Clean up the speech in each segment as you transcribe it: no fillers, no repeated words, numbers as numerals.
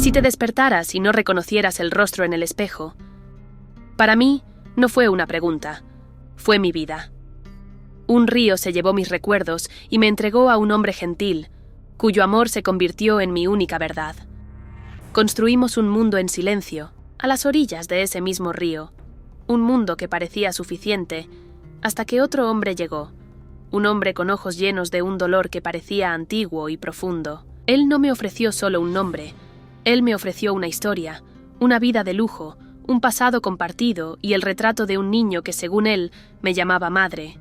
si te despertaras y no reconocieras el rostro en el espejo? Para mí, no fue una pregunta, fue mi vida. Un río se llevó mis recuerdos y me entregó a un hombre gentil, cuyo amor se convirtió en mi única verdad. Construimos un mundo en silencio, a las orillas de ese mismo río, un mundo que parecía suficiente, hasta que otro hombre llegó, un hombre con ojos llenos de un dolor que parecía antiguo y profundo. Él no me ofreció solo un nombre, él me ofreció una historia, una vida de lujo, un pasado compartido y el retrato de un niño que, según él, me llamaba madre.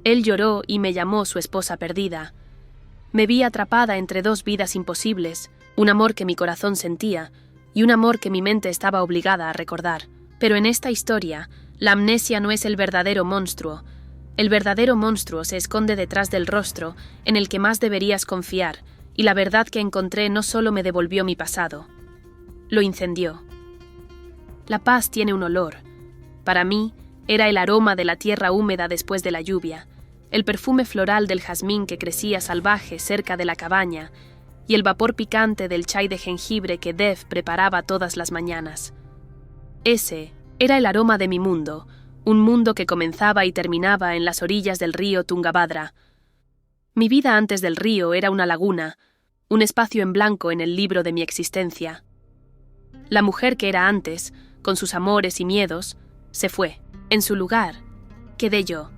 Él lloró y me llamó su esposa perdida. Me vi atrapada entre dos vidas imposibles, un amor que mi corazón sentía y un amor que mi mente estaba obligada a recordar. Pero en esta historia, la amnesia no es el verdadero monstruo. El verdadero monstruo se esconde detrás del rostro en el que más deberías confiar, y la verdad que encontré no solo me devolvió mi pasado, lo incendió. La paz tiene un olor. Para mí, era el aroma de la tierra húmeda después de la lluvia, el perfume floral del jazmín que crecía salvaje cerca de la cabaña, y el vapor picante del chai de jengibre que Dev preparaba todas las mañanas. Ese era el aroma de mi mundo, un mundo que comenzaba y terminaba en las orillas del río Tungabhadra. Mi vida antes del río era una laguna, un espacio en blanco en el libro de mi existencia. La mujer que era antes, con sus amores y miedos, se fue. En su lugar, quedé yo,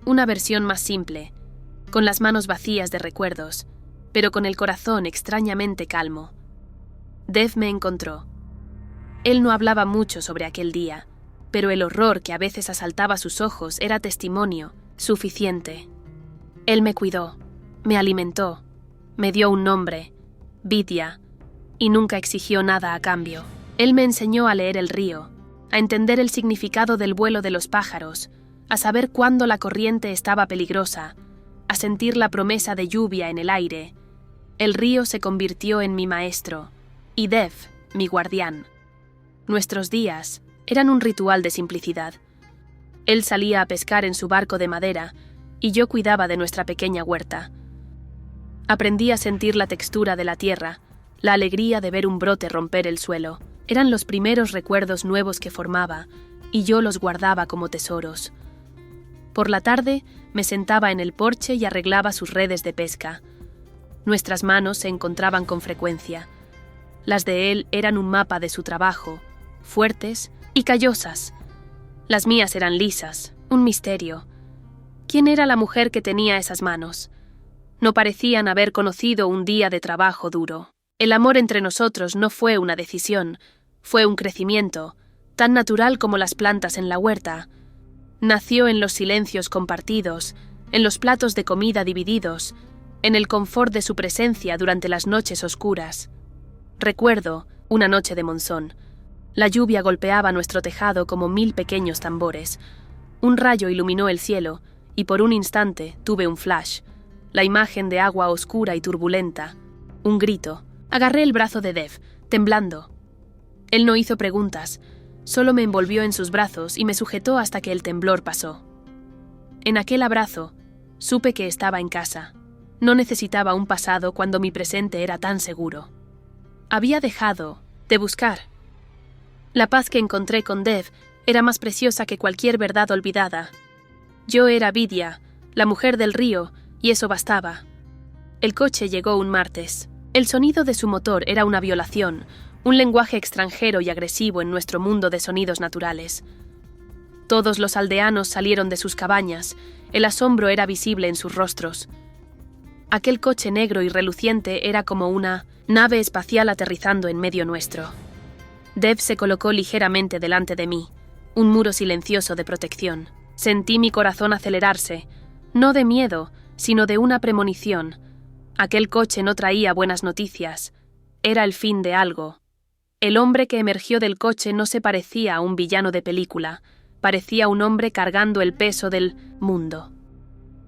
una versión más simple, con las manos vacías de recuerdos, pero con el corazón extrañamente calmo. Dev me encontró. Él no hablaba mucho sobre aquel día, pero el horror que a veces asaltaba sus ojos era testimonio suficiente. Él me cuidó, me alimentó, me dio un nombre, Vidya, y nunca exigió nada a cambio. Él me enseñó a leer el río, a entender el significado del vuelo de los pájaros, a saber cuándo la corriente estaba peligrosa, a sentir la promesa de lluvia en el aire. El río se convirtió en mi maestro, y Dev, mi guardián. Nuestros días eran un ritual de simplicidad. Él salía a pescar en su barco de madera, y yo cuidaba de nuestra pequeña huerta. Aprendí a sentir la textura de la tierra, la alegría de ver un brote romper el suelo. Eran los primeros recuerdos nuevos que formaba, y yo los guardaba como tesoros. Por la tarde me sentaba en el porche y arreglaba sus redes de pesca. Nuestras manos se encontraban con frecuencia. Las de él eran un mapa de su trabajo, fuertes y callosas. Las mías eran lisas, un misterio. ¿Quién era la mujer que tenía esas manos? No parecían haber conocido un día de trabajo duro. El amor entre nosotros no fue una decisión, fue un crecimiento, tan natural como las plantas en la huerta. Nació en los silencios compartidos, en los platos de comida divididos, en el confort de su presencia durante las noches oscuras. Recuerdo una noche de monzón. La lluvia golpeaba nuestro tejado como 1000 pequeños tambores. Un rayo iluminó el cielo, y por un instante tuve un flash, la imagen de agua oscura y turbulenta. Un grito. Agarré el brazo de Dev, temblando. Él no hizo preguntas, solo me envolvió en sus brazos y me sujetó hasta que el temblor pasó. En aquel abrazo, supe que estaba en casa. No necesitaba un pasado cuando mi presente era tan seguro. Había dejado de buscar. La paz que encontré con Dev era más preciosa que cualquier verdad olvidada. Yo era Vidya, la mujer del río, y eso bastaba. El coche llegó un martes. El sonido de su motor era una violación, un lenguaje extranjero y agresivo en nuestro mundo de sonidos naturales. Todos los aldeanos salieron de sus cabañas, el asombro era visible en sus rostros. Aquel coche negro y reluciente era como una nave espacial aterrizando en medio nuestro. Dev se colocó ligeramente delante de mí, un muro silencioso de protección. Sentí mi corazón acelerarse, no de miedo, sino de una premonición. Aquel coche no traía buenas noticias. Era el fin de algo. El hombre que emergió del coche no se parecía a un villano de película, parecía un hombre cargando el peso del mundo.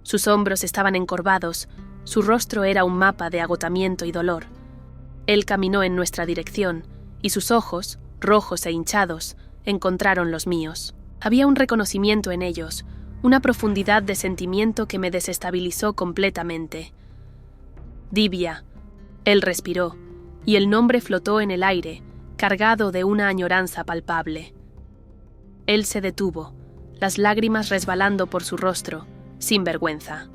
Sus hombros estaban encorvados, su rostro era un mapa de agotamiento y dolor. Él caminó en nuestra dirección, y sus ojos, rojos e hinchados, encontraron los míos. Había un reconocimiento en ellos, una profundidad de sentimiento que me desestabilizó completamente. Divya. Él respiró. y el nombre flotó en el aire, cargado de una añoranza palpable. Él se detuvo, las lágrimas resbalando por su rostro, sin vergüenza.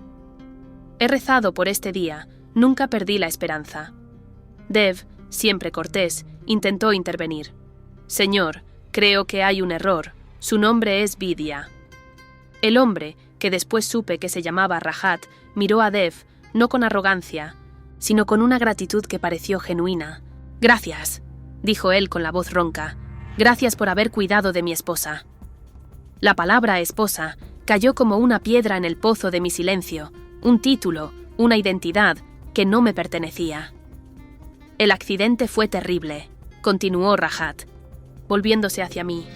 He rezado por este día, nunca perdí la esperanza. Dev, siempre cortés, intentó intervenir. Señor, creo que hay un error. Su nombre es Vidya. El hombre, que después supe que se llamaba Rajat, miró a Dev, no con arrogancia, sino con una gratitud que pareció genuina. «Gracias», dijo él con la voz ronca. «Gracias por haber cuidado de mi esposa». La palabra esposa cayó como una piedra en el pozo de mi silencio, un título, una identidad que no me pertenecía. «El accidente fue terrible», continuó Rajat, volviéndose hacia mí.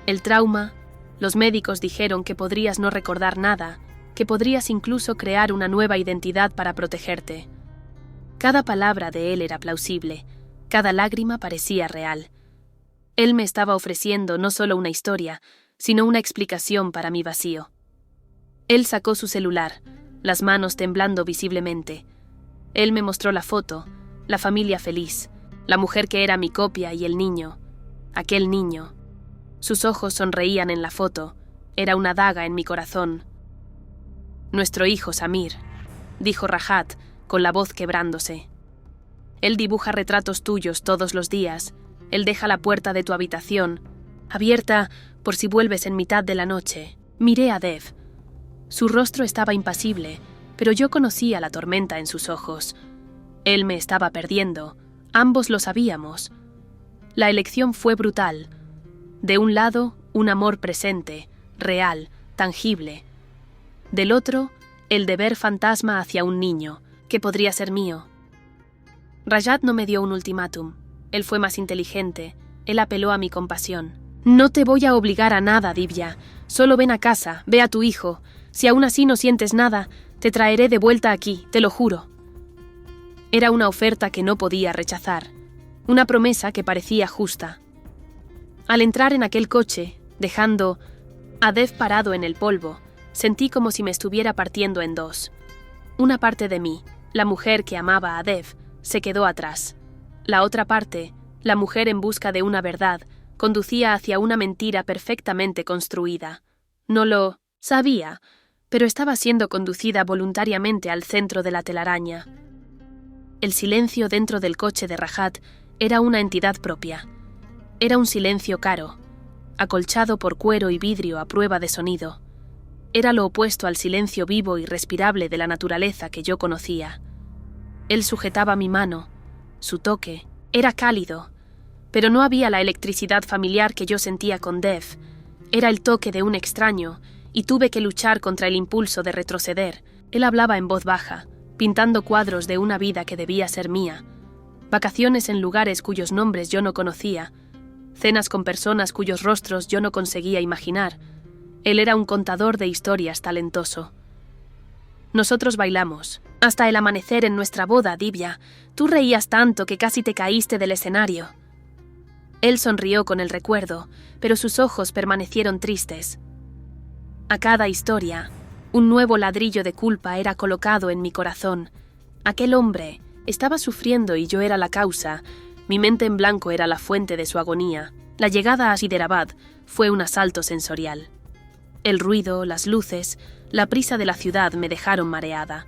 «El trauma, los médicos dijeron que podrías no recordar nada, que podrías incluso crear una nueva identidad para protegerte». Cada palabra de él era plausible, cada lágrima parecía real. Él me estaba ofreciendo no solo una historia, sino una explicación para mi vacío. Él sacó su celular, las manos temblando visiblemente. Él me mostró la foto, la familia feliz, la mujer que era mi copia y el niño, aquel niño. Sus ojos sonreían en la foto, era una daga en mi corazón. «Nuestro hijo Samir», dijo Rajat, con la voz quebrándose. «Él dibuja retratos tuyos todos los días, él deja la puerta de tu habitación abierta por si vuelves en mitad de la noche». Miré a Dev. Su rostro estaba impasible, pero yo conocía la tormenta en sus ojos. Él me estaba perdiendo, ambos lo sabíamos. La elección fue brutal. De un lado, un amor presente, real, tangible. Del otro, el deber fantasma hacia un niño, que podría ser mío. Rajat no me dio un ultimátum. Él fue más inteligente. Él apeló a mi compasión. «No te voy a obligar a nada, Divya. Solo ven a casa, ve a tu hijo. Si aún así no sientes nada, te traeré de vuelta aquí, te lo juro». Era una oferta que no podía rechazar. Una promesa que parecía justa. Al entrar en aquel coche, dejando a Dev parado en el polvo, sentí como si me estuviera partiendo en dos. Una parte de mí, la mujer que amaba a Dev, se quedó atrás. La otra parte, la mujer en busca de una verdad, conducía hacia una mentira perfectamente construida. No lo sabía, pero estaba siendo conducida voluntariamente al centro de la telaraña. El silencio dentro del coche de Rajat era una entidad propia. Era un silencio caro, acolchado por cuero y vidrio a prueba de sonido. Era lo opuesto al silencio vivo y respirable de la naturaleza que yo conocía. Él sujetaba mi mano. Su toque era cálido, pero no había la electricidad familiar que yo sentía con Dev. Era el toque de un extraño, y tuve que luchar contra el impulso de retroceder. Él hablaba en voz baja, pintando cuadros de una vida que debía ser mía. Vacaciones en lugares cuyos nombres yo no conocía. Cenas con personas cuyos rostros yo no conseguía imaginar. Él era un contador de historias talentoso. Nosotros bailamos, hasta el amanecer en nuestra boda, Divya. Tú reías tanto que casi te caíste del escenario. Él sonrió con el recuerdo, pero sus ojos permanecieron tristes. A cada historia, un nuevo ladrillo de culpa era colocado en mi corazón. Aquel hombre estaba sufriendo y yo era la causa. Mi mente en blanco era la fuente de su agonía. La llegada a Hyderabad fue un asalto sensorial. El ruido, las luces, la prisa de la ciudad me dejaron mareada.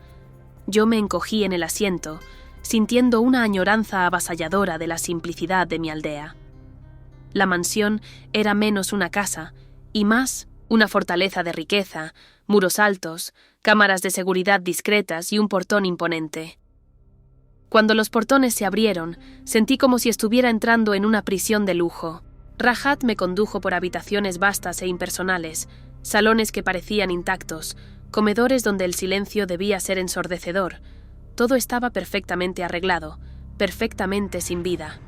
Yo me encogí en el asiento, sintiendo una añoranza avasalladora de la simplicidad de mi aldea. La mansión era menos una casa, y más una fortaleza de riqueza, muros altos, cámaras de seguridad discretas y un portón imponente. Cuando los portones se abrieron, sentí como si estuviera entrando en una prisión de lujo. Rajat me condujo por habitaciones vastas e impersonales, salones que parecían intactos, comedores donde el silencio debía ser ensordecedor. Todo estaba perfectamente arreglado, perfectamente sin vida.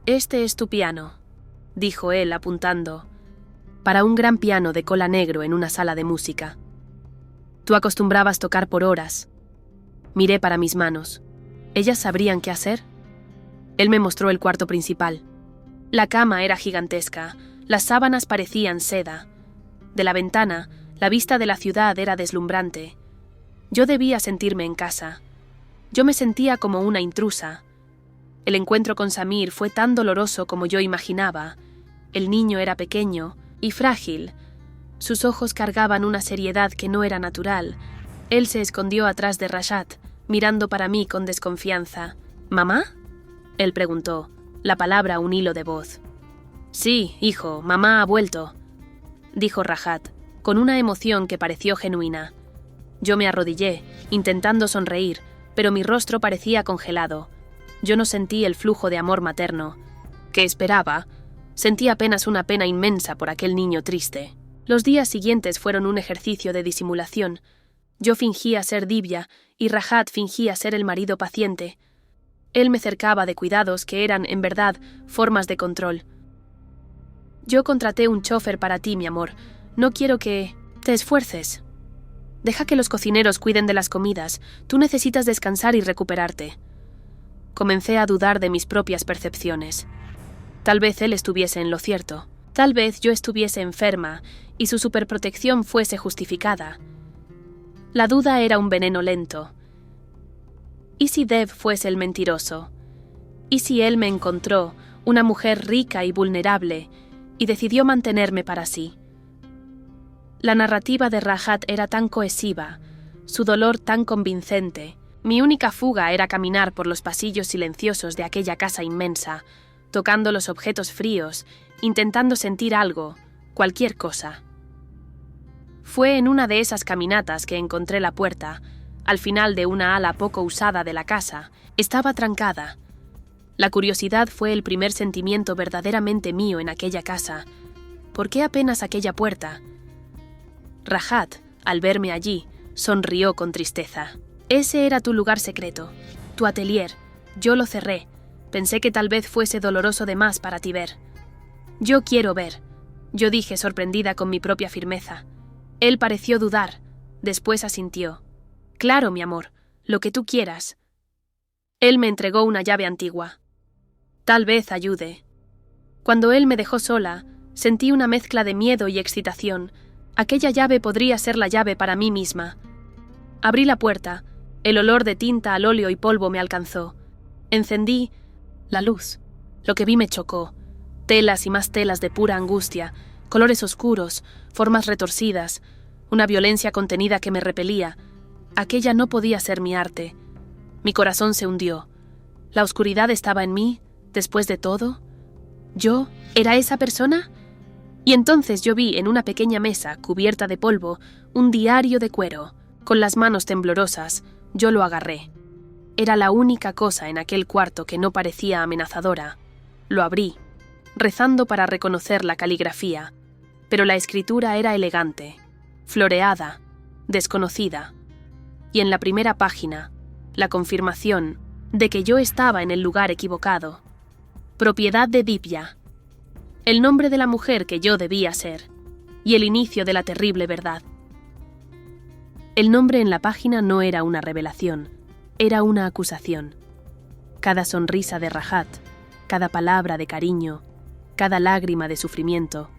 «Este es tu piano», dijo él apuntando, «para un gran piano de cola negro en una sala de música. Tú acostumbrabas tocar por horas». Miré para mis manos. ¿Ellas sabrían qué hacer? Él me mostró el cuarto principal. La cama era gigantesca, las sábanas parecían seda. De la ventana, la vista de la ciudad era deslumbrante. Yo debía sentirme en casa. Yo me sentía como una intrusa, El encuentro con Samir fue tan doloroso como yo imaginaba. El niño era pequeño y frágil. Sus ojos cargaban una seriedad que no era natural. Él se escondió atrás de Rashad, mirando para mí con desconfianza. «¿Mamá?», él preguntó, la palabra un hilo de voz. «Sí, hijo, mamá ha vuelto», dijo Rashad, con una emoción que pareció genuina. Yo me arrodillé, intentando sonreír, pero mi rostro parecía congelado. Yo no sentí el flujo de amor materno. ¿Qué esperaba? Sentí apenas una pena inmensa por aquel niño triste. Los días siguientes fueron un ejercicio de disimulación. Yo fingía ser Divya y Rashad fingía ser el marido paciente. Él me cercaba de cuidados que eran, en verdad, formas de control. «Yo contraté un chofer para ti, mi amor. No quiero que te esfuerces. Deja que los cocineros cuiden de las comidas. Tú necesitas descansar y recuperarte». Comencé a dudar de mis propias percepciones. Tal vez él estuviese en lo cierto. Tal vez yo estuviese enferma y su superprotección fuese justificada. La duda era un veneno lento. ¿Y si Dev fuese el mentiroso? ¿Y si él me encontró, una mujer rica y vulnerable, y decidió mantenerme para sí? La narrativa de Rashad era tan cohesiva, su dolor tan convincente. Mi única fuga era caminar por los pasillos silenciosos de aquella casa inmensa, tocando los objetos fríos, intentando sentir algo, cualquier cosa. Fue en una de esas caminatas que encontré la puerta. Al final de una ala poco usada de la casa, estaba trancada. La curiosidad fue el primer sentimiento verdaderamente mío en aquella casa. ¿Por qué apenas aquella puerta? Rashad, al verme allí, sonrió con tristeza. «Ese era tu lugar secreto, tu atelier. Yo lo cerré. Pensé que tal vez fuese doloroso de más para ti ver». «Yo quiero ver», yo dije sorprendida con mi propia firmeza. Él pareció dudar. Después asintió. «Claro, mi amor, lo que tú quieras». Él me entregó una llave antigua. «Tal vez ayude». Cuando él me dejó sola, sentí una mezcla de miedo y excitación. Aquella llave podría ser la llave para mí misma. Abrí la puerta. El olor de tinta al óleo y polvo me alcanzó. Encendí la luz. Lo que vi me chocó. Telas y más telas de pura angustia, colores oscuros, formas retorcidas, una violencia contenida que me repelía. Aquella no podía ser mi arte. Mi corazón se hundió. ¿La oscuridad estaba en mí, después de todo? ¿Yo era esa persona? Y entonces yo vi en una pequeña mesa, cubierta de polvo, un diario de cuero. Con las manos temblorosas, yo lo agarré. Era la única cosa en aquel cuarto que no parecía amenazadora. Lo abrí, rezando para reconocer la caligrafía, pero la escritura era elegante, floreada, desconocida. Y en la primera página, la confirmación de que yo estaba en el lugar equivocado. Propiedad de Divya. El nombre de la mujer que yo debía ser, y el inicio de la terrible verdad. El nombre en la página no era una revelación, era una acusación. Cada sonrisa de Rashad, cada palabra de cariño, cada lágrima de sufrimiento,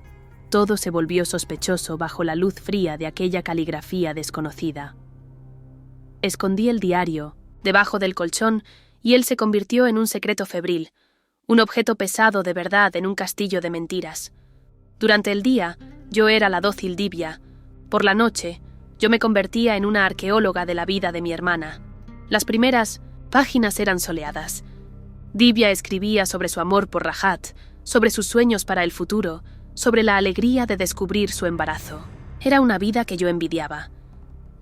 todo se volvió sospechoso bajo la luz fría de aquella caligrafía desconocida. Escondí el diario debajo del colchón y él se convirtió en un secreto febril, un objeto pesado de verdad en un castillo de mentiras. Durante el día, yo era la dócil Divya. Por la noche, yo me convertía en una arqueóloga de la vida de mi hermana. Las primeras páginas eran soleadas. Divya escribía sobre su amor por Rashad, sobre sus sueños para el futuro, sobre la alegría de descubrir su embarazo. Era una vida que yo envidiaba.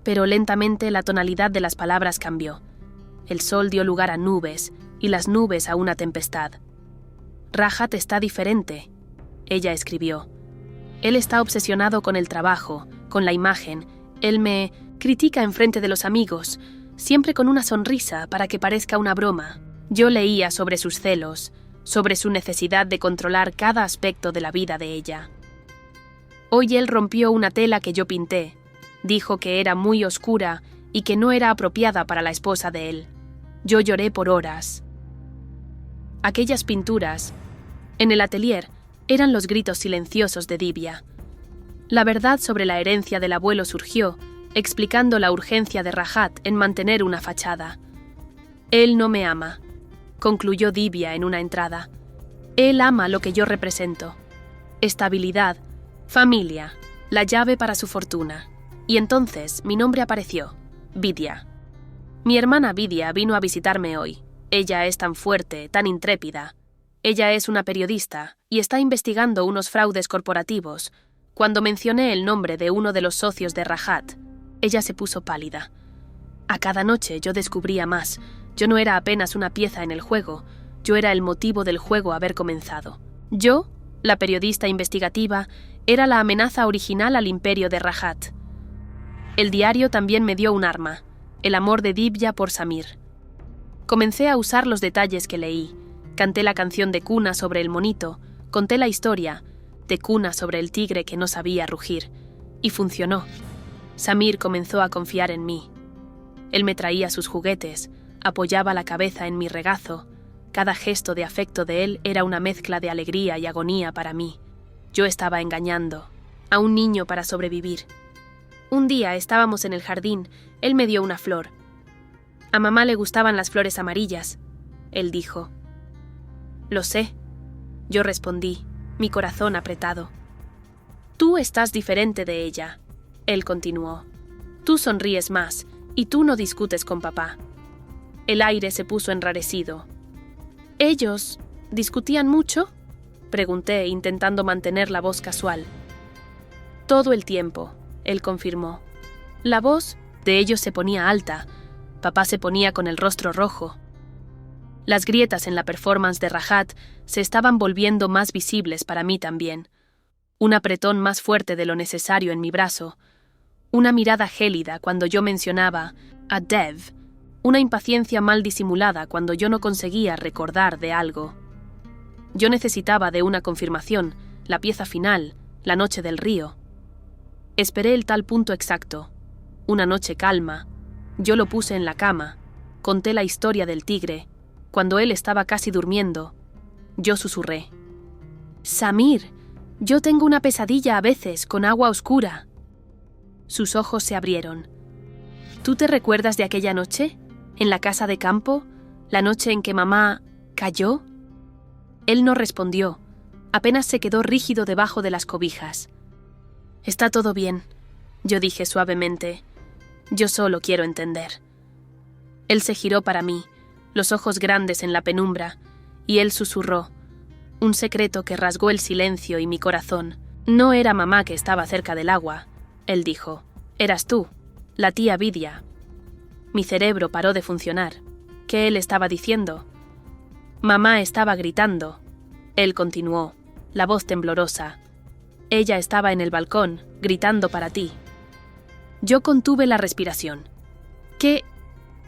Pero lentamente la tonalidad de las palabras cambió. El sol dio lugar a nubes, y las nubes a una tempestad. «Rashad está diferente», ella escribió. «Él está obsesionado con el trabajo, con la imagen. Él me critica enfrente de los amigos, siempre con una sonrisa para que parezca una broma». Yo leía sobre sus celos, sobre su necesidad de controlar cada aspecto de la vida de ella. Hoy él rompió una tela que yo pinté. Dijo que era muy oscura y que no era apropiada para la esposa de él. Yo lloré por horas. Aquellas pinturas, en el atelier, eran los gritos silenciosos de Divya. La verdad sobre la herencia del abuelo surgió, explicando la urgencia de Rashad en mantener una fachada. Él no me ama. concluyó Divya en una entrada. Él ama lo que yo represento. Estabilidad, familia, la llave para su fortuna. Y entonces mi nombre apareció, Vidya. Mi hermana Vidya vino a visitarme hoy. Ella es tan fuerte, tan intrépida. Ella es una periodista y está investigando unos fraudes corporativos. Cuando mencioné el nombre de uno de los socios de Rajat, ella se puso pálida. A cada noche yo descubría más. Yo no era apenas una pieza en el juego, yo era el motivo del juego haber comenzado. Yo, la periodista investigativa, era la amenaza original al imperio de Rajat. El diario también me dio un arma, el amor de Divya por Samir. Comencé a usar los detalles que leí. Canté la canción de cuna sobre el monito, conté la historia de cuna sobre el tigre que no sabía rugir. Y funcionó. Samir comenzó a confiar en mí. Él me traía sus juguetes, apoyaba la cabeza en mi regazo. Cada gesto de afecto de él era una mezcla de alegría y agonía para mí. Yo estaba engañando a un niño para sobrevivir. Un día estábamos en el jardín, él me dio una flor. A mamá le gustaban las flores amarillas, él dijo. Lo sé, yo respondí, mi corazón apretado. Tú estás diferente de ella, él continuó. Tú sonríes más y tú no discutes con papá. El aire se puso enrarecido. ¿Ellos discutían mucho?, pregunté, intentando mantener la voz casual. Todo el tiempo, él confirmó. La voz de ellos se ponía alta. Papá se ponía con el rostro rojo. Las grietas en la performance de Rajat se estaban volviendo más visibles para mí también. Un apretón más fuerte de lo necesario en mi brazo. Una mirada gélida cuando yo mencionaba a Dev. Una impaciencia mal disimulada cuando yo no conseguía recordar de algo. Yo necesitaba de una confirmación, la pieza final, la noche del río. Esperé el tal punto exacto. Una noche calma. Yo lo puse en la cama. Conté la historia del tigre. Cuando él estaba casi durmiendo, yo susurré. Samir, yo tengo una pesadilla a veces con agua oscura. Sus ojos se abrieron. ¿Tú te recuerdas de aquella noche? ¿En la casa de campo? ¿La noche en que mamá cayó? Él no respondió. Apenas se quedó rígido debajo de las cobijas. Está todo bien, yo dije suavemente. Yo solo quiero entender. Él se giró para mí, los ojos grandes en la penumbra, y él susurró. Un secreto que rasgó el silencio y mi corazón. No era mamá que estaba cerca del agua, él dijo. Eras tú, la tía Vidya. Mi cerebro paró de funcionar. ¿Qué él estaba diciendo? Mamá estaba gritando. Él continuó, la voz temblorosa. Ella estaba en el balcón, gritando para ti. Yo contuve la respiración. ¿Qué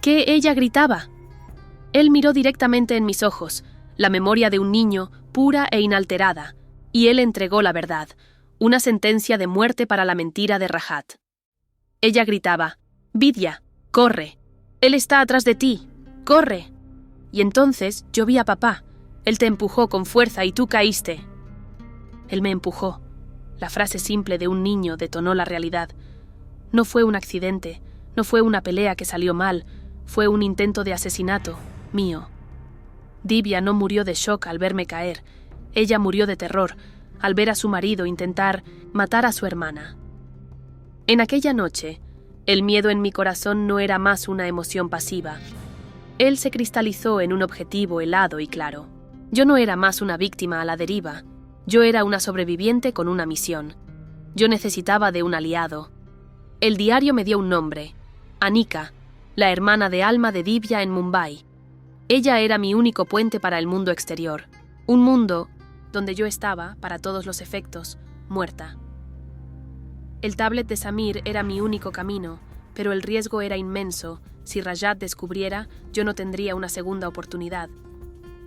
ella gritaba? Él miró directamente en mis ojos, la memoria de un niño, pura e inalterada, y él entregó la verdad, una sentencia de muerte para la mentira de Rajat. Ella gritaba, Vidya, corre, él está atrás de ti, corre. Y entonces yo vi a papá, él te empujó con fuerza y tú caíste. Él me empujó. La frase simple de un niño detonó la realidad. No fue un accidente, no fue una pelea que salió mal, fue un intento de asesinato, mío. Divya no murió de shock al verme caer, ella murió de terror, al ver a su marido intentar matar a su hermana. En aquella noche, el miedo en mi corazón no era más una emoción pasiva. Él se cristalizó en un objetivo helado y claro. Yo no era más una víctima a la deriva, yo era una sobreviviente con una misión. Yo necesitaba de un aliado. El diario me dio un nombre, Anika, la hermana de alma de Divya en Mumbai. Ella era mi único puente para el mundo exterior, un mundo donde yo estaba, para todos los efectos, muerta. El tablet de Samir era mi único camino, pero el riesgo era inmenso. Si Rajat descubriera, yo no tendría una segunda oportunidad.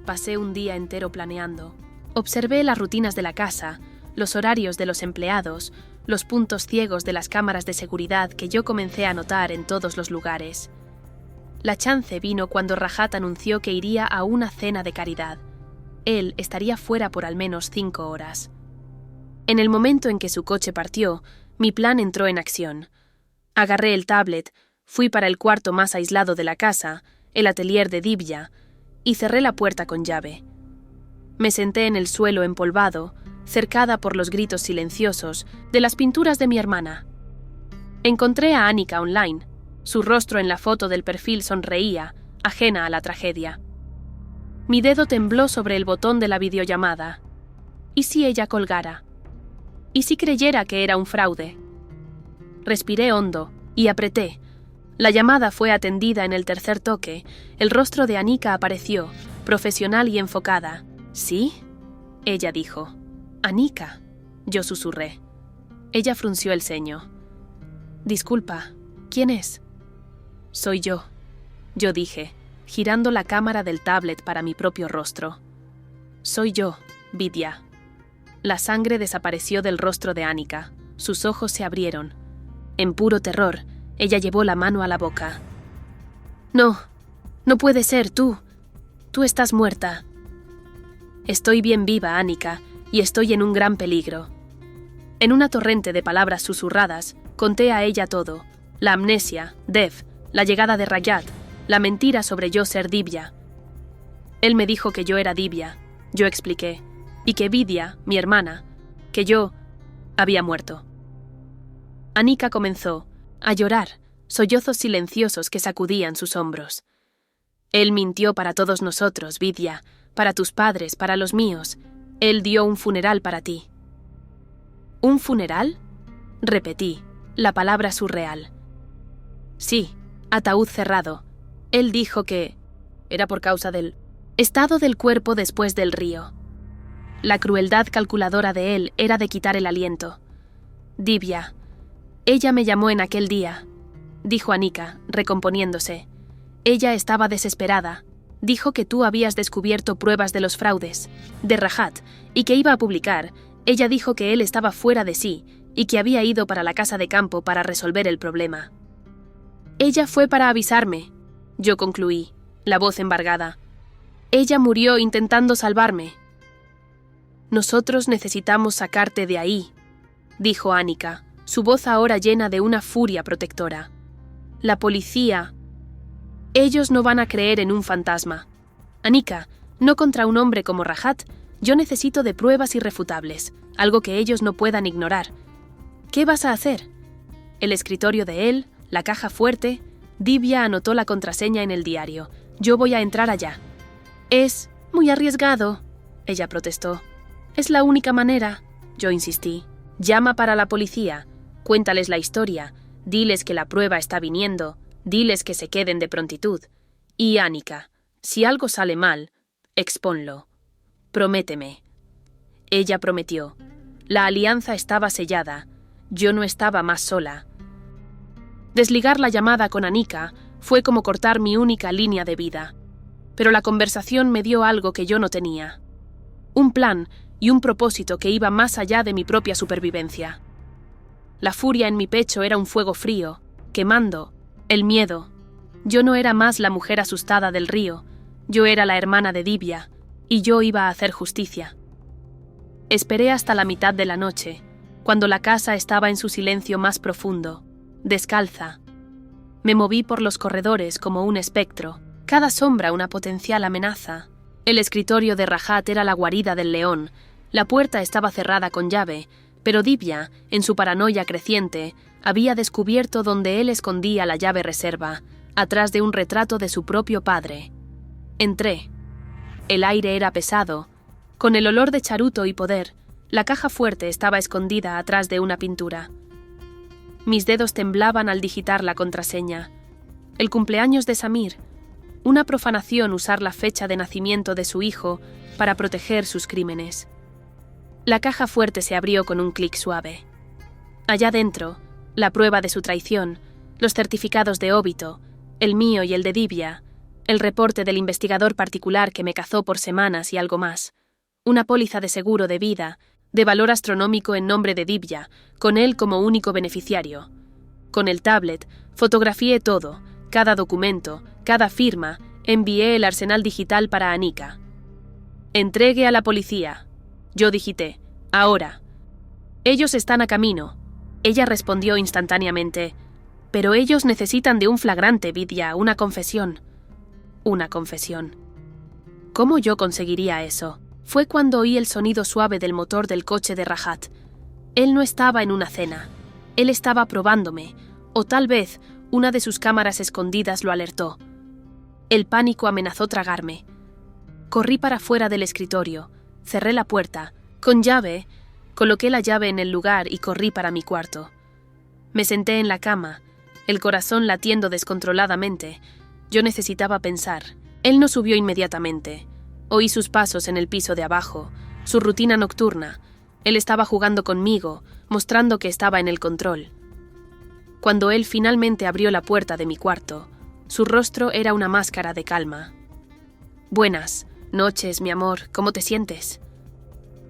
Pasé un día entero planeando. Observé las rutinas de la casa, los horarios de los empleados, los puntos ciegos de las cámaras de seguridad que yo comencé a notar en todos los lugares. La chance vino cuando Rajat anunció que iría a una cena de caridad. Él estaría fuera por al menos 5 horas. En el momento en que su coche partió, mi plan entró en acción. Agarré el tablet, fui para el cuarto más aislado de la casa, el atelier de Divya, y cerré la puerta con llave. Me senté en el suelo empolvado, cercada por los gritos silenciosos de las pinturas de mi hermana. Encontré a Annika online. Su rostro en la foto del perfil sonreía, ajena a la tragedia. Mi dedo tembló sobre el botón de la videollamada. ¿Y si ella colgara? ¿Y si creyera que era un fraude? Respiré hondo y apreté. La llamada fue atendida en el tercer toque. El rostro de Annika apareció, profesional y enfocada. ¿Sí? Ella dijo. «Annika», yo susurré. Ella frunció el ceño. «Disculpa, ¿quién es?» «Soy yo», yo dije, girando la cámara del tablet para mi propio rostro. «Soy yo, Vidya». La sangre desapareció del rostro de Annika. Sus ojos se abrieron. En puro terror, ella llevó la mano a la boca. «No, no puede ser, tú estás muerta». «Estoy bien viva, Annika, y estoy en un gran peligro». En una torrente de palabras susurradas, conté a ella todo: la amnesia, Dev, la llegada de Rayat, la mentira sobre yo ser Divya. Él me dijo que yo era Divya, yo expliqué, y que Vidya, mi hermana, que yo había muerto. Annika comenzó a llorar, sollozos silenciosos que sacudían sus hombros. Él mintió para todos nosotros, Vidya, para tus padres, para los míos. Él dio un funeral para ti. ¿Un funeral?, repetí, la palabra surreal. Sí, ataúd cerrado. Él dijo que era por causa del estado del cuerpo después del río. La crueldad calculadora de él era de quitar el aliento. Divya, ella me llamó en aquel día, dijo Annika, recomponiéndose. Ella estaba desesperada. Dijo que tú habías descubierto pruebas de los fraudes, de Rajat, y que iba a publicar. Ella dijo que él estaba fuera de sí y que había ido para la casa de campo para resolver el problema. Ella fue para avisarme, yo concluí, la voz embargada. Ella murió intentando salvarme. Nosotros necesitamos sacarte de ahí, dijo Annika, su voz ahora llena de una furia protectora. La policía... Ellos no van a creer en un fantasma. Annika, no contra un hombre como Rajat. Yo necesito de pruebas irrefutables, algo que ellos no puedan ignorar. ¿Qué vas a hacer? El escritorio de él, la caja fuerte. Divya anotó la contraseña en el diario. Yo voy a entrar allá. Es muy arriesgado, ella protestó. Es la única manera, yo insistí. Llama para la policía, cuéntales la historia, diles que la prueba está viniendo. Diles que se queden de prontitud. Y Annika, si algo sale mal, expónlo. Prométeme. Ella prometió. La alianza estaba sellada. Yo no estaba más sola. Desligar la llamada con Annika fue como cortar mi única línea de vida. Pero la conversación me dio algo que yo no tenía. Un plan y un propósito que iba más allá de mi propia supervivencia. La furia en mi pecho era un fuego frío, quemando. El miedo. Yo no era más la mujer asustada del río, yo era la hermana de Divya, y yo iba a hacer justicia. Esperé hasta la mitad de la noche, cuando la casa estaba en su silencio más profundo, descalza. Me moví por los corredores como un espectro, cada sombra una potencial amenaza. El escritorio de Rajat era la guarida del león, la puerta estaba cerrada con llave, pero Divya, en su paranoia creciente, había descubierto donde él escondía la llave reserva, atrás de un retrato de su propio padre. Entré. El aire era pesado. Con el olor de charuto y poder, la caja fuerte estaba escondida atrás de una pintura. Mis dedos temblaban al digitar la contraseña. El cumpleaños de Samir. Una profanación usar la fecha de nacimiento de su hijo para proteger sus crímenes. La caja fuerte se abrió con un clic suave. Allá dentro, la prueba de su traición, los certificados de óbito, el mío y el de Divya, el reporte del investigador particular que me cazó por semanas y algo más, una póliza de seguro de vida, de valor astronómico en nombre de Divya, con él como único beneficiario. Con el tablet, fotografié todo, cada documento, cada firma, envié el arsenal digital para Annika. Entregue a la policía. Yo digité, ahora. Ellos están a camino. Ella respondió instantáneamente, pero ellos necesitan de un flagrante, Vidya, una confesión. Una confesión. ¿Cómo yo conseguiría eso? Fue cuando oí el sonido suave del motor del coche de Rajat. Él no estaba en una cena. Él estaba probándome, o tal vez una de sus cámaras escondidas lo alertó. El pánico amenazó tragarme. Corrí para fuera del escritorio, cerré la puerta, con llave, coloqué la llave en el lugar y corrí para mi cuarto. Me senté en la cama, el corazón latiendo descontroladamente. Yo necesitaba pensar. Él no subió inmediatamente. Oí sus pasos en el piso de abajo, su rutina nocturna. Él estaba jugando conmigo, mostrando que estaba en el control. Cuando él finalmente abrió la puerta de mi cuarto, su rostro era una máscara de calma. «Buenas noches, mi amor, ¿cómo te sientes?»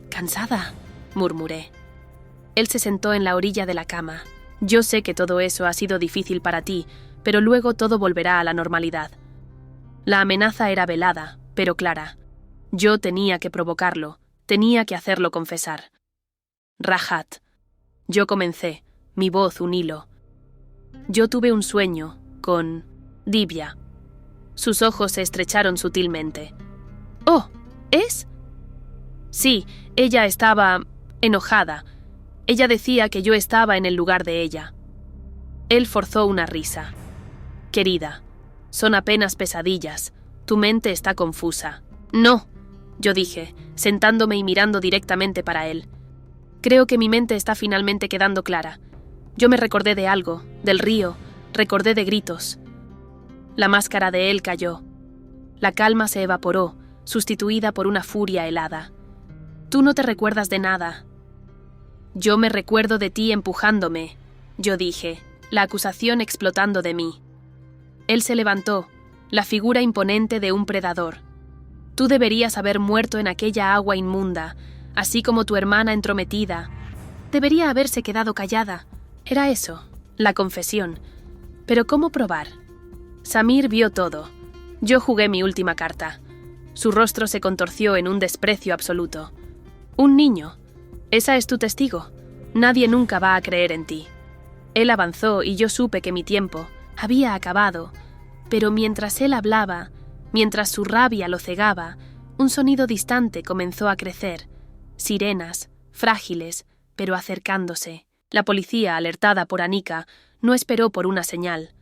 «Cansada», murmuré. Él se sentó en la orilla de la cama. «Yo sé que todo eso ha sido difícil para ti, pero luego todo volverá a la normalidad». La amenaza era velada, pero clara. Yo tenía que provocarlo, tenía que hacerlo confesar. «Rajat». Yo comencé, mi voz un hilo. «Yo tuve un sueño con Divya». Sus ojos se estrecharon sutilmente. «Oh, ¿es?» «Sí, ella estaba enojada. Ella decía que yo estaba en el lugar de ella». Él forzó una risa. «Querida, son apenas pesadillas. Tu mente está confusa». «No», yo dije, sentándome y mirando directamente para él. «Creo que mi mente está finalmente quedando clara. Yo me recordé de algo, del río, recordé de gritos». La máscara de él cayó. La calma se evaporó, sustituida por una furia helada. «Tú no te recuerdas de nada». «Yo me recuerdo de ti empujándome», yo dije, la acusación explotando de mí. Él se levantó, la figura imponente de un predador. «Tú deberías haber muerto en aquella agua inmunda, así como tu hermana entrometida. Debería haberse quedado callada». Era eso, la confesión. Pero ¿cómo probar? Samir vio todo. Yo jugué mi última carta. Su rostro se contorció en un desprecio absoluto. «Un niño. Esa es tu testigo. Nadie nunca va a creer en ti». Él avanzó y yo supe que mi tiempo había acabado. Pero mientras él hablaba, mientras su rabia lo cegaba, un sonido distante comenzó a crecer. Sirenas, frágiles, pero acercándose. La policía, alertada por Anika, no esperó por una señal.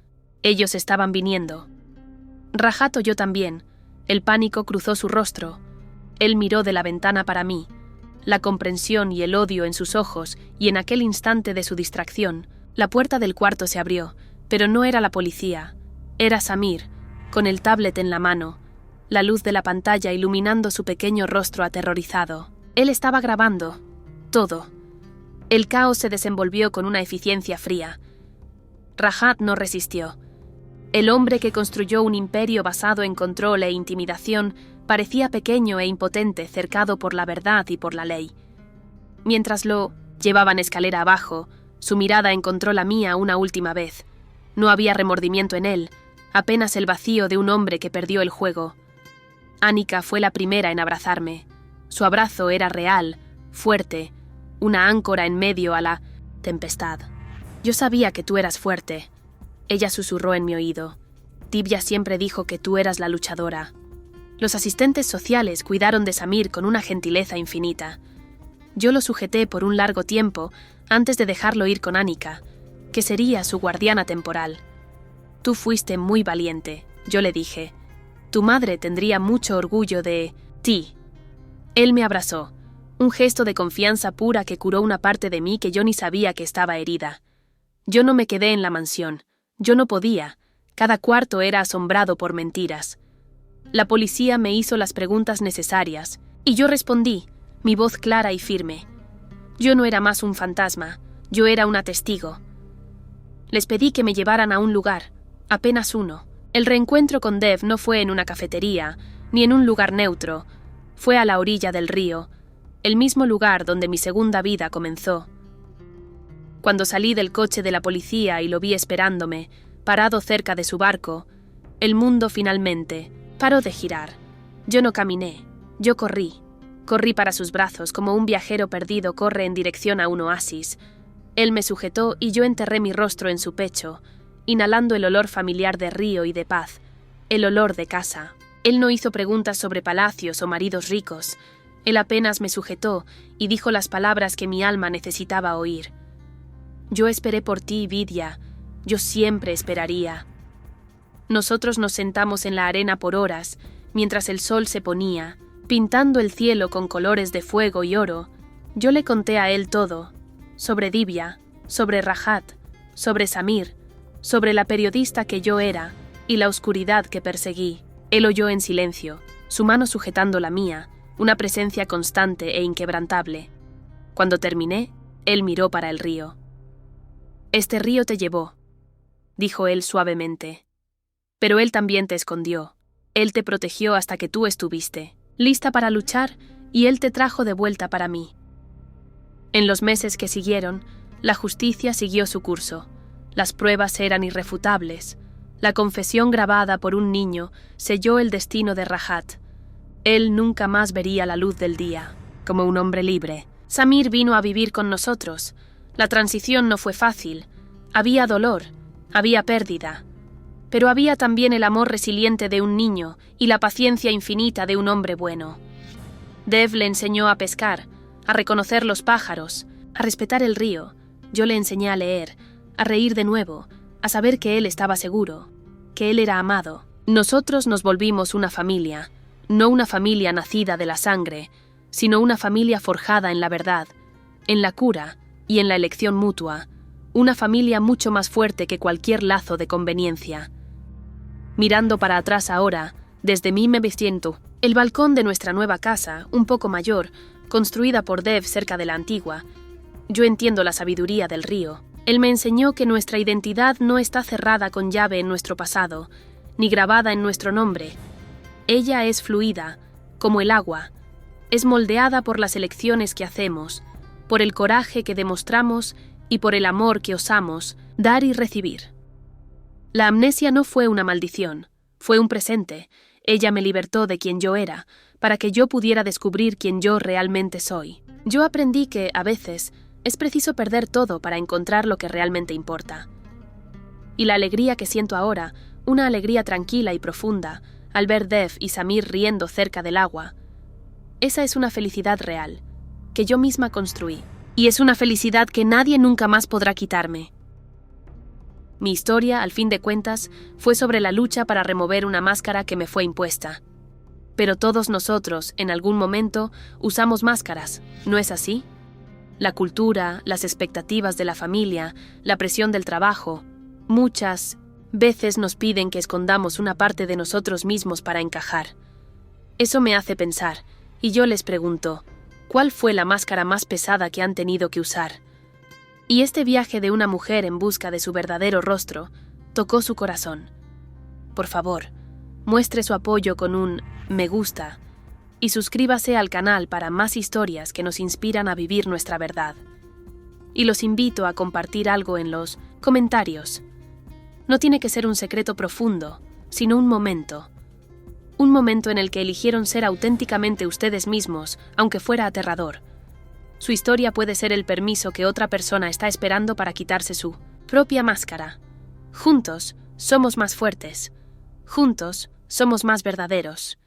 Ellos estaban viniendo. Rajat oyó también. El pánico cruzó su rostro. Él miró de la ventana para mí. La comprensión y el odio en sus ojos, y en aquel instante de su distracción, la puerta del cuarto se abrió, pero no era la policía. Era Samir, con el tablet en la mano, la luz de la pantalla iluminando su pequeño rostro aterrorizado. Él estaba grabando. Todo. El caos se desenvolvió con una eficiencia fría. Rajat no resistió. El hombre que construyó un imperio basado en control e intimidación parecía pequeño e impotente, cercado por la verdad y por la ley. Mientras lo llevaban escalera abajo, su mirada encontró la mía una última vez. No había remordimiento en él, apenas el vacío de un hombre que perdió el juego. Anika fue la primera en abrazarme. Su abrazo era real, fuerte, una áncora en medio a la tempestad. «Yo sabía que tú eras fuerte», ella susurró en mi oído. «Divya siempre dijo que tú eras la luchadora». Los asistentes sociales cuidaron de Samir con una gentileza infinita. Yo lo sujeté por un largo tiempo antes de dejarlo ir con Anika, que sería su guardiana temporal. «Tú fuiste muy valiente», yo le dije. «Tu madre tendría mucho orgullo de ti». Él me abrazó, un gesto de confianza pura que curó una parte de mí que yo ni sabía que estaba herida. Yo no me quedé en la mansión. Yo no podía. Cada cuarto era asombrado por mentiras. La policía me hizo las preguntas necesarias, y yo respondí, mi voz clara y firme. Yo no era más un fantasma, yo era una testigo. Les pedí que me llevaran a un lugar, apenas uno. El reencuentro con Dev no fue en una cafetería, ni en un lugar neutro. Fue a la orilla del río, el mismo lugar donde mi segunda vida comenzó. Cuando salí del coche de la policía y lo vi esperándome, parado cerca de su barco, el mundo finalmente paró de girar. Yo no caminé, yo corrí. Corrí para sus brazos como un viajero perdido corre en dirección a un oasis. Él me sujetó y yo enterré mi rostro en su pecho, inhalando el olor familiar de río y de paz, el olor de casa. Él no hizo preguntas sobre palacios o maridos ricos. Él apenas me sujetó y dijo las palabras que mi alma necesitaba oír. Yo esperé por ti, Vidya. Yo siempre esperaría. Nosotros nos sentamos en la arena por horas, mientras el sol se ponía, pintando el cielo con colores de fuego y oro. Yo le conté a él todo, sobre Divya, sobre Rajat, sobre Samir, sobre la periodista que yo era y la oscuridad que perseguí. Él oyó en silencio, su mano sujetando la mía, una presencia constante e inquebrantable. Cuando terminé, él miró para el río. «Este río te llevó», dijo él suavemente. «Pero él también te escondió. Él te protegió hasta que tú estuviste, lista para luchar, y él te trajo de vuelta para mí». En los meses que siguieron, la justicia siguió su curso. Las pruebas eran irrefutables. La confesión grabada por un niño selló el destino de Rajat. Él nunca más vería la luz del día, como un hombre libre. Samir vino a vivir con nosotros. La transición no fue fácil. Había dolor, había pérdida. Pero había también el amor resiliente de un niño y la paciencia infinita de un hombre bueno. Dev le enseñó a pescar, a reconocer los pájaros, a respetar el río. Yo le enseñé a leer, a reír de nuevo, a saber que él estaba seguro, que él era amado. Nosotros nos volvimos una familia, no una familia nacida de la sangre, sino una familia forjada en la verdad, en la cura y en la elección mutua, una familia mucho más fuerte que cualquier lazo de conveniencia. Mirando para atrás ahora, desde mí me siento, el balcón de nuestra nueva casa, un poco mayor, construida por Dev cerca de la antigua. Yo entiendo la sabiduría del río. Él me enseñó que nuestra identidad no está cerrada con llave en nuestro pasado, ni grabada en nuestro nombre. Ella es fluida, como el agua. Es moldeada por las elecciones que hacemos, por el coraje que demostramos y por el amor que osamos dar y recibir. La amnesia no fue una maldición, fue un presente. Ella me libertó de quien yo era, para que yo pudiera descubrir quién yo realmente soy. Yo aprendí que, a veces, es preciso perder todo para encontrar lo que realmente importa. Y la alegría que siento ahora, una alegría tranquila y profunda, al ver Dev y Samir riendo cerca del agua, esa es una felicidad real, que yo misma construí, y es una felicidad que nadie nunca más podrá quitarme. Mi historia, al fin de cuentas, fue sobre la lucha para remover una máscara que me fue impuesta. Pero todos nosotros, en algún momento, usamos máscaras, ¿no es así? La cultura, las expectativas de la familia, la presión del trabajo, muchas veces nos piden que escondamos una parte de nosotros mismos para encajar. Eso me hace pensar, y yo les pregunto, ¿cuál fue la máscara más pesada que han tenido que usar? Y este viaje de una mujer en busca de su verdadero rostro tocó su corazón. Por favor, muestre su apoyo con un me gusta y suscríbase al canal para más historias que nos inspiran a vivir nuestra verdad. Y los invito a compartir algo en los comentarios. No tiene que ser un secreto profundo, sino un momento en el que eligieron ser auténticamente ustedes mismos, aunque fuera aterrador. Su historia puede ser el permiso que otra persona está esperando para quitarse su propia máscara. Juntos somos más fuertes. Juntos somos más verdaderos.